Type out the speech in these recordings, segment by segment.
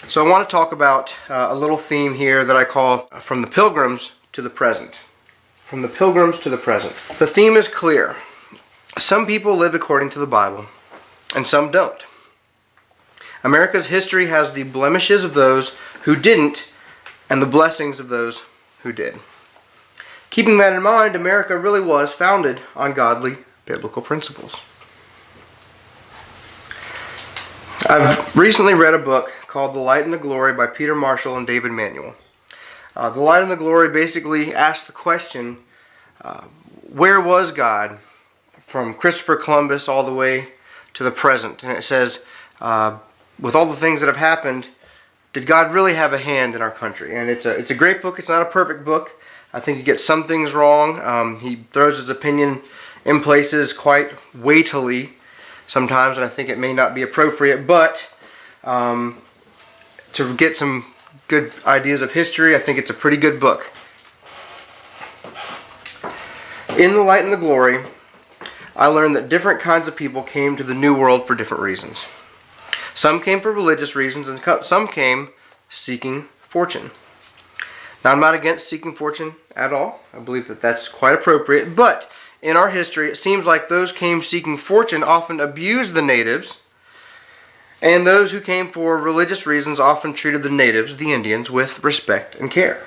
So I want to talk about a little theme here that I call From the Pilgrims to the Present. From the Pilgrims to the Present. The theme is clear. Some people live according to the Bible, and some don't. America's history has the blemishes of those who didn't, and the blessings of those who did. Keeping that in mind, America really was founded on godly biblical principles. I've recently read a book called The Light and the Glory by Peter Marshall and David Manuel. The Light and the Glory basically asks the question, where was God from Christopher Columbus all the way to the present? And it says, with all the things that have happened, did God really have a hand in our country? And it's a great book. It's not a perfect book. I think he gets some things wrong. He throws his opinion in places quite weightily sometimes, and I think it may not be appropriate, but to get some good ideas of history, I think it's a pretty good book. In The Light and the Glory, I learned that different kinds of people came to the New World for different reasons. Some came for religious reasons, and some came seeking fortune. Now, I'm not against seeking fortune at all. I believe that that's quite appropriate, but in our history, it seems like those came seeking fortune often abused the natives, and those who came for religious reasons often treated the natives, the Indians, with respect and care.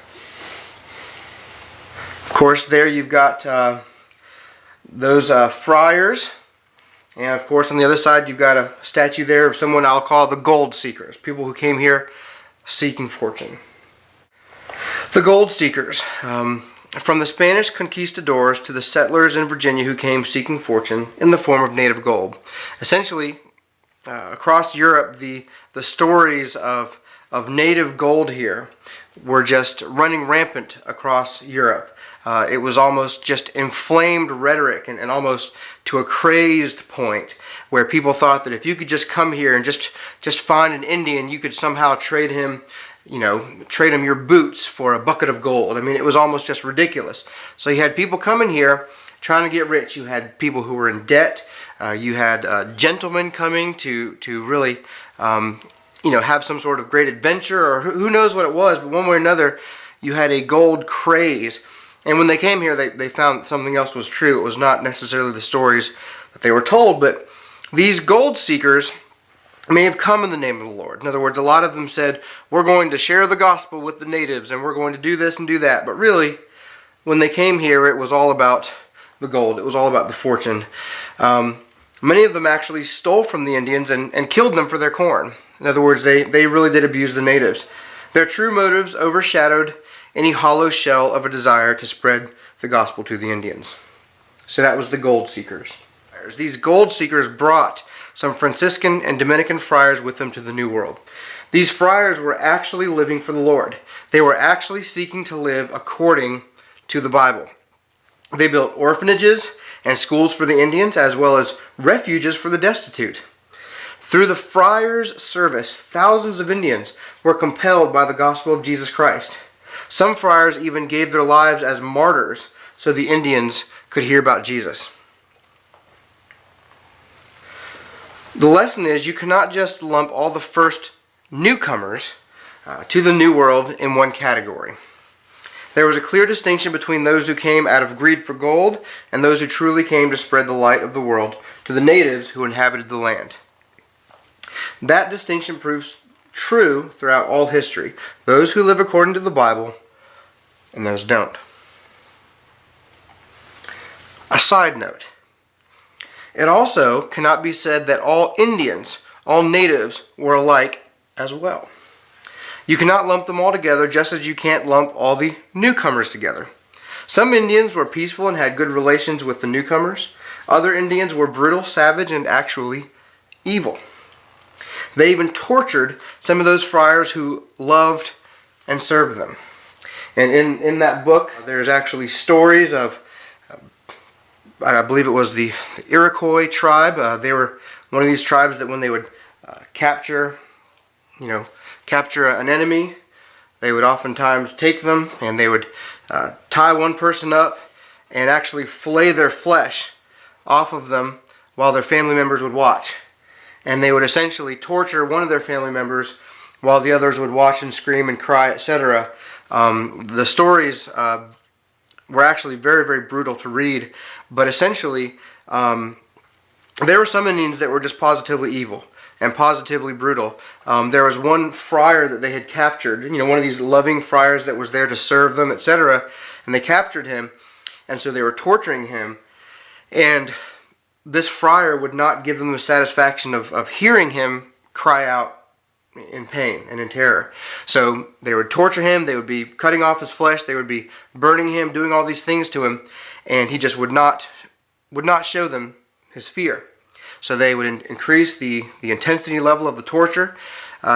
Of course, there you've got those friars, and of course on the other side you've got a statue there of someone I'll call the gold seekers, people who came here seeking fortune. The gold seekers, from the Spanish conquistadors to the settlers in Virginia who came seeking fortune in the form of native gold. Essentially, across Europe, the stories of native gold here were just running rampant across Europe. It was almost just inflamed rhetoric and almost to a crazed point where people thought that if you could just come here and just find an Indian, you could somehow trade him your boots for a bucket of gold. I mean, it was almost just ridiculous. So you had people coming here trying to get rich. You had people who were in debt. You had gentlemen coming to really, have some sort of great adventure, or who knows what it was, but one way or another, you had a gold craze. And when they came here, they found something else was true. It was not necessarily the stories that they were told, but these gold seekers may have come in the name of the Lord. In other words, a lot of them said, we're going to share the gospel with the natives, and we're going to do this and do that. But really, when they came here, it was all about the gold. It was all about the fortune. Many of them actually stole from the Indians and killed them for their corn. In other words, they really did abuse the natives. Their true motives overshadowed any hollow shell of a desire to spread the gospel to the Indians. So that was the gold seekers. These gold seekers brought some Franciscan and Dominican friars with them to the New World. These friars were actually living for the Lord. They were actually seeking to live according to the Bible. They built orphanages and schools for the Indians, as well as refuges for the destitute. Through the friars' service, thousands of Indians were compelled by the gospel of Jesus Christ. Some friars even gave their lives as martyrs so the Indians could hear about Jesus. The lesson is you cannot just lump all the first newcomers to the New World in one category. There was a clear distinction between those who came out of greed for gold and those who truly came to spread the light of the world to the natives who inhabited the land. That distinction proves true throughout all history. Those who live according to the Bible and those don't. A side note. It also cannot be said that all Indians, all natives, were alike as well. You cannot lump them all together, just as you can't lump all the newcomers together. Some Indians were peaceful and had good relations with the newcomers. Other Indians were brutal, savage, and actually evil. They even tortured some of those friars who loved and served them. And in that book, there's actually stories of I believe it was the Iroquois tribe. They were one of these tribes that when they would capture an enemy, they would oftentimes take them and they would tie one person up and actually fillet their flesh off of them while their family members would watch. And they would essentially torture one of their family members while the others would watch and scream and cry, etc. The stories were actually very, very brutal to read, but essentially there were some Indians that were just positively evil and positively brutal. There was one friar that they had captured, one of these loving friars that was there to serve them, etc., and they captured him, and so they were torturing him, and this friar would not give them the satisfaction of hearing him cry out in pain and in terror. So they would torture him, they would be cutting off his flesh, they would be burning him, doing all these things to him, and he just would not show them his fear. So they would increase the intensity level of the torture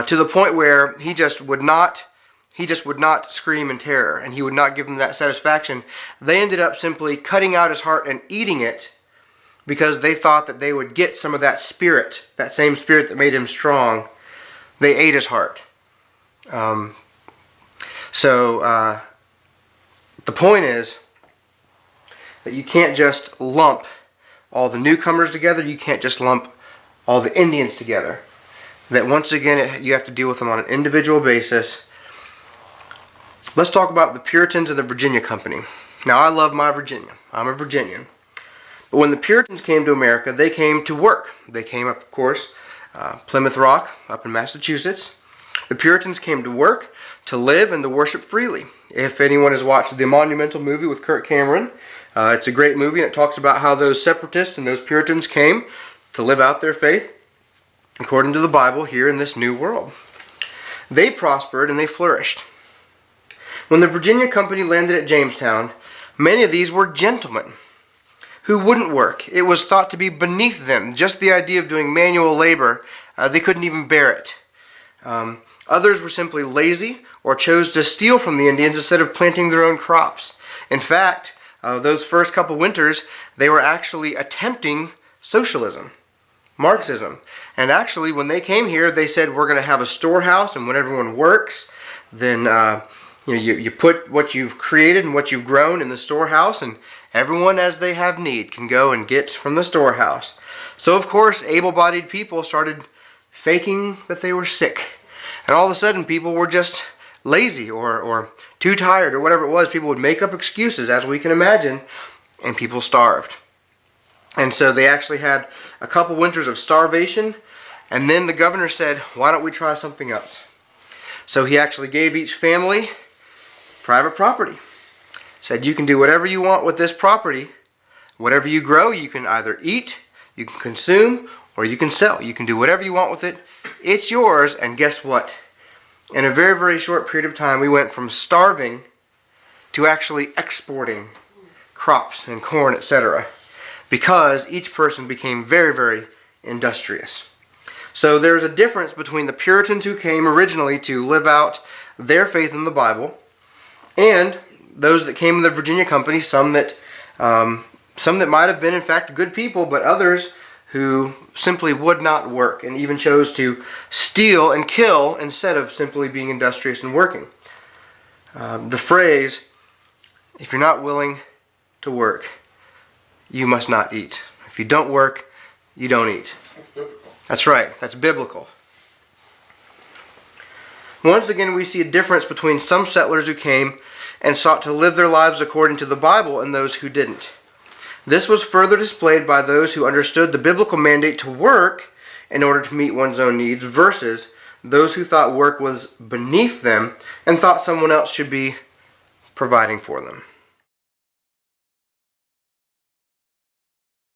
to the point where he just would not scream in terror, and he would not give them that satisfaction. They ended up simply cutting out his heart and eating it because they thought that they would get some of that spirit, that same spirit that made him strong. They ate his heart. So the point is that you can't just lump all the newcomers together. You can't just lump all the Indians together. That once again, you have to deal with them on an individual basis. Let's talk about the Puritans and the Virginia Company. Now, I love my Virginia. I'm a Virginian. But when the Puritans came to America, they came to work. They came up, of course, Plymouth Rock up in Massachusetts. The Puritans came to work, to live, and to worship freely. If anyone has watched the Monumental movie with Kirk Cameron, it's a great movie, and it talks about how those separatists and those Puritans came to live out their faith according to the Bible here in this new world. They prospered and they flourished. When the Virginia Company landed at Jamestown, many of these were gentlemen who wouldn't work. It was thought to be beneath them. Just the idea of doing manual labor, they couldn't even bear it. Others were simply lazy or chose to steal from the Indians instead of planting their own crops. In fact, those first couple winters, they were actually attempting socialism, Marxism. And actually, when they came here, they said, we're going to have a storehouse, and when everyone works, then you put what you've created and what you've grown in the storehouse, and everyone as they have need can go and get from the storehouse. So of course, able-bodied people started faking that they were sick. And all of a sudden, people were just lazy or too tired or whatever it was. People would make up excuses, as we can imagine, and people starved. And so they actually had a couple winters of starvation, and then the governor said, why don't we try something else? So he actually gave each family private property. Said, you can do whatever you want with this property. Whatever you grow, you can either eat, you can consume, or you can sell. You can do whatever you want with it. It's yours. And guess what? In a very, very short period of time, we went from starving to actually exporting crops and corn, etc., because each person became very, very industrious. So there's a difference between the Puritans who came originally to live out their faith in the Bible and those that came in the Virginia Company, some that might have been in fact good people, but others who simply would not work and even chose to steal and kill instead of simply being industrious and working. The phrase, if you're not willing to work, you must not eat. If you don't work, you don't eat. That's biblical. That's right. That's biblical. Once again, we see a difference between some settlers who came and sought to live their lives according to the Bible and those who didn't. This was further displayed by those who understood the biblical mandate to work in order to meet one's own needs versus those who thought work was beneath them and thought someone else should be providing for them.